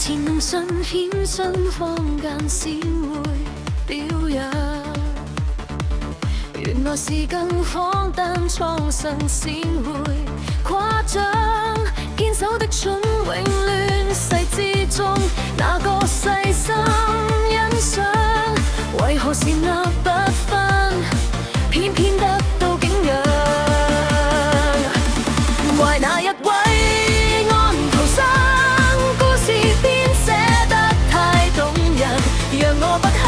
前能信偏信坊間先會表揚，原來是更荒誕創生先會誇張。堅守的蠢永亂世之中，哪個細心欣賞？為何是那不分，偏偏得到景仰？怪那一位安徒生，故事編寫得太動人，讓我不肯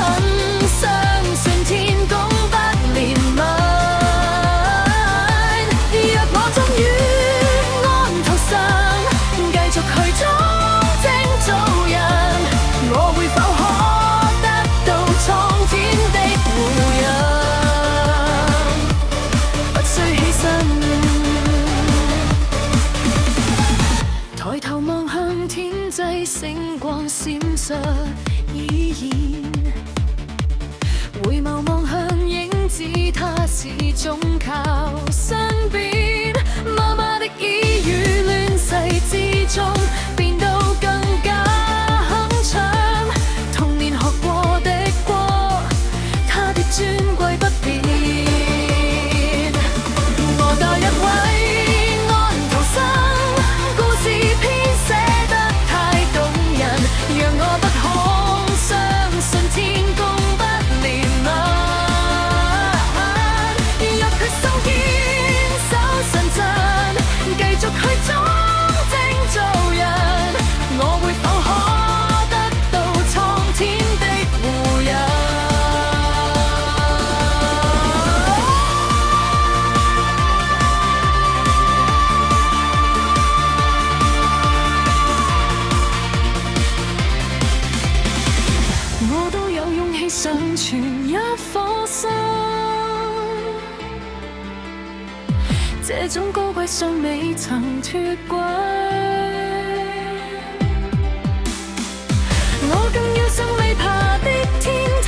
相信天公不憐憫。若我終於安徒生，繼續去裝精做人，我會否可得到蒼天的護養？不需犧牲。抬頭望向天際，星光閃爍依然。回眸望向影子，它始終靠身邊。媽媽的耳語，亂世之中變到更加鏗鏘。童年學過的歌，它的尊貴不變。我那一位安徒生，故事編寫得太動人，讓我不可相信天公不憐憫。若決心堅守神陣，繼續去裝精做人，我會否可得到蒼天的護養？我都有勇氣上傳一顆心，這種高貴尚未曾脫軌。我更要上未爬的天梯，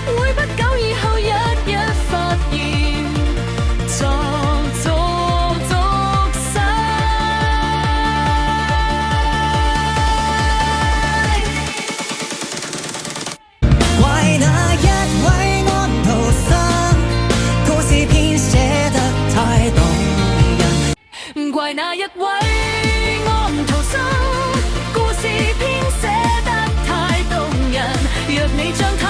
會不久以後一一發現，藏足世。怪那一位安徒生，故事編寫得太動人。怪那一位安徒生，故事編寫得太動人，若你將它